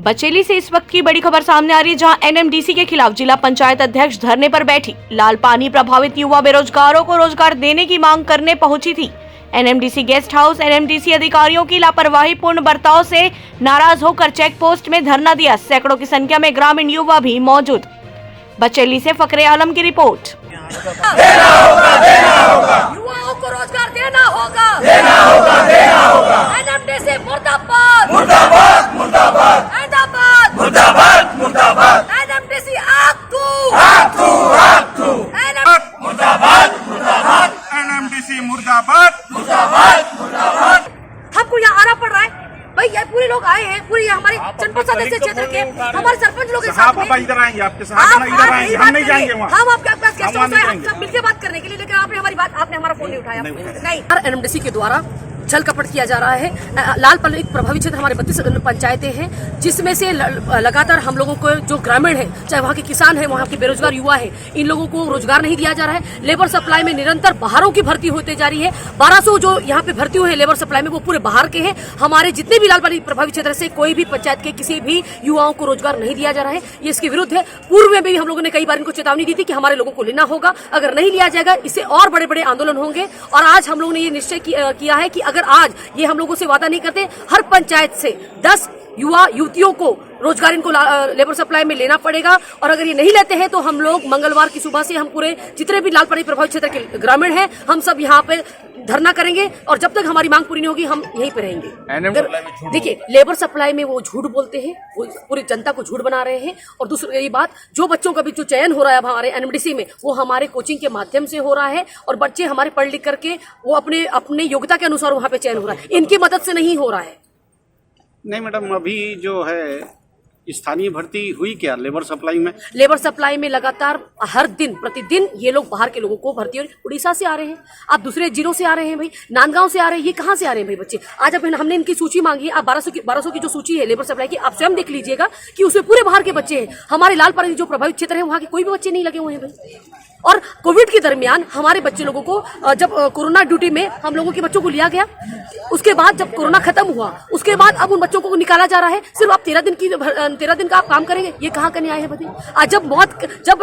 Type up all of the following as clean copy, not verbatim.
बचेली से इस वक्त की बड़ी खबर सामने आ रही है, जहां एनएमडीसी के खिलाफ जिला पंचायत अध्यक्ष धरने पर बैठी। लाल पानी प्रभावित युवा बेरोजगारों को रोजगार देने की मांग करने पहुंची थी। एनएमडीसी गेस्ट हाउस एनएमडीसी अधिकारियों की लापरवाही पूर्ण बर्ताव से नाराज होकर चेक पोस्ट में धरना दिया। सैकड़ों की संख्या में ग्रामीण युवा भी मौजूद। बचेली से फकरे आलम की रिपोर्ट। युवाओं को रोजगार देना होगा, देना होगा, देना होगा। एनएमडीसी मुर्दाबाद, मुर्दाबाद, मुर्दाबाद, मुर्दाबाद, मुर्दाबाद, मुर्दाबाद। एनएमडीसी आग तू, आग तू, आग तू। मुर्दाबाद, मुर्दाबाद। एनएमडीसी मुर्दाबाद, मुर्दाबाद, मुर्दाबाद। हमको यहाँ आना पड़ रहा है भाई, ये पूरे लोग आए हैं, पूरी हमारे जनपद सदस्य क्षेत्र के हमारे सरपंच लोग के साथ में। इधर आएंगे, आपके साथ इधर आएंगे, हम नहीं जाएंगे वहाँ। हम आपके पास गेस्ट हाउस में हम सब मिलकर बात करने के लिए, लेकिन आपने हमारी बात, आपने हमारा फोन नहीं उठाया। नहीं, एनएमडीसी के द्वारा छल कपट किया जा रहा है। लाल पानी प्रभावित क्षेत्र हमारे 32 पंचायतें हैं, जिसमें से लगातार हम लोगों को जो ग्रामीण है, चाहे वहाँ के किसान है, वहाँ के बेरोजगार युवा है, इन लोगों को रोजगार नहीं दिया जा रहा है। लेबर सप्लाई में निरंतर बाहरों की भर्ती होती जा रही है। 1200 जो यहाँ पे भर्ती हुए हैं लेबर सप्लाई में, वो पूरे बाहर के हैं। हमारे जितने भी लाल पानी प्रभावित क्षेत्र से कोई भी पंचायत के किसी भी युवाओं को रोजगार नहीं दिया जा रहा है। ये इसके विरुद्ध है। पूर्व में भी हम लोगों ने कई बार इनको चेतावनी दी थी कि हमारे लोगों को लेना होगा, अगर नहीं लिया जाएगा इससे और बड़े बड़े आंदोलन होंगे। और आज हम लोगों ने ये निश्चय किया है कि अगर आज ये हम लोगों से वादा नहीं करते, हर पंचायत से 10 युवा युवतियों को रोजगार इनको लेबर सप्लाई में लेना पड़ेगा। और अगर ये नहीं लेते हैं तो हम लोग मंगलवार की सुबह से हम पूरे जितने भी लाल पानी प्रभावित क्षेत्र के ग्रामीण हैं, हम सब यहाँ पे धरना करेंगे और जब तक हमारी मांग पूरी नहीं होगी हम यहीं पे रहेंगे। देखिए, लेबर सप्लाई में वो झूठ बोलते हैं, वो पूरी जनता को झूठ बना रहे हैं। और दूसरी बात, जो बच्चों का भी जो चयन हो रहा है हमारे एनएमडीसी में, वो हमारे कोचिंग के माध्यम से हो रहा है और बच्चे हमारे पढ़ लिख करके वो अपने अपने योग्यता के अनुसार वहाँ पे चयन हो रहा है, इनकी मदद से नहीं हो रहा है। नहीं मैडम, अभी जो है स्थानीय भर्ती हुई क्या लेबर सप्लाई में? लेबर सप्लाई में लगातार हर दिन प्रतिदिन ये लोग बाहर के लोगों को भर्ती हो रही। उड़ीसा से आ रहे हैं, आप दूसरे जिलों से आ रहे हैं भाई, नांदगांव से आ रहे हैं, ये कहाँ से आ रहे हैं भाई बच्चे? आज अब हमने इनकी सूची मांगी है, आप 1200 की जो सूची है लेबर सप्लाई की, आप स्वयं देख लीजिएगा कि उसमें पूरे बाहर के बच्चे हैं। हमारे लाल पानी जो प्रभावित क्षेत्र है वहाँ के कोई भी बच्चे नहीं लगे हुए हैं भाई। और कोविड के दरमियान हमारे बच्चे लोगों को जब कोरोना ड्यूटी में हम लोगों के बच्चों को लिया गया, उसके बाद जब कोरोना खत्म हुआ उसके बाद अब उन बच्चों को निकाला जा रहा है। सिर्फ आप 13 दिन का आप काम करेंगे, ये कहाँ का न्याय है बताइए? आज जब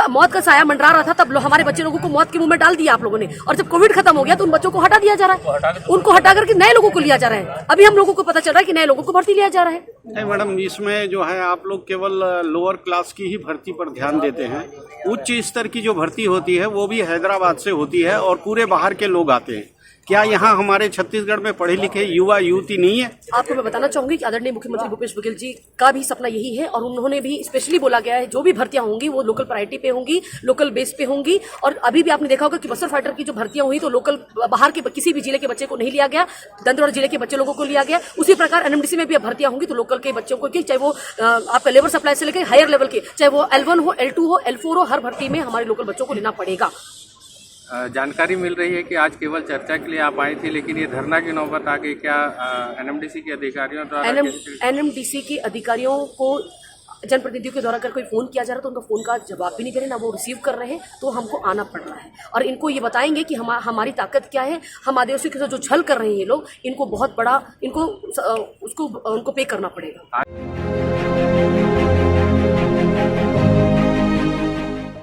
मौत का साया मंडरा रहा था तब हमारे बच्चे लोगों को मौत के मुंह में डाल दिया आप लोगों ने, और जब कोविड खत्म हो गया तो उन बच्चों को हटा दिया जा रहा है, उनको हटा करके नए लोगों को लिया जा रहा है। अभी हम लोगों को पता चल रहा है कि नए लोगों को भर्ती लिया जा रहा है। नहीं मैडम, इसमें जो है आप लोग केवल लोअर क्लास की ही भर्ती पर ध्यान देते हैं। उच्च स्तर की जो भर्ती होती है वो भी हैदराबाद से होती है और पूरे बाहर के लोग आते हैं। क्या यहाँ हमारे छत्तीसगढ़ में पढ़े लिखे युवा युवती नहीं है? आपको मैं बताना चाहूंगी कि आदरणीय मुख्यमंत्री भूपेश बघेल जी का भी सपना यही है और उन्होंने भी स्पेशली बोला गया है जो भी भर्तियां होंगी वो लोकल प्रायोरिटी पे होंगी, लोकल बेस पे होंगी। और अभी भी आपने देखा होगा कि बस्तर फाइटर की जो भर्तियां हुई तो लोकल बाहर के किसी भी जिले के बच्चे को नहीं लिया गया, दंतेवाड़ा जिले के बच्चे लोगों को लिया गया। उसी प्रकार एनएमडीसी में भी अब भर्तियां होंगी तो लोकल के बच्चों को, चाहे वो आपका लेबर सप्लाई से लेकर हायर लेवल के, चाहे वो L1 हो, L2 हो, L4 हो, हर भर्ती में हमारे लोकल बच्चों को लेना पड़ेगा। जानकारी मिल रही है कि आज केवल चर्चा के लिए आप आई थी, लेकिन ये धरना की नौबत आ गई। क्या एनएमडीसी के अधिकारियों द्वारा एनएमडीसी के अधिकारियों को जनप्रतिनिधियों के द्वारा अगर कोई फोन किया जा रहा है तो उनका फोन का जवाब भी नहीं दे रहे, ना वो रिसीव कर रहे हैं, तो हमको आना पड़ रहा है और इनको ये बताएंगे कि हमारी ताकत क्या है। हम आदिवासियों के साथ जो छल कर रहे हैं ये लोग, इनको बहुत बड़ा उनको पे करना पड़ेगा।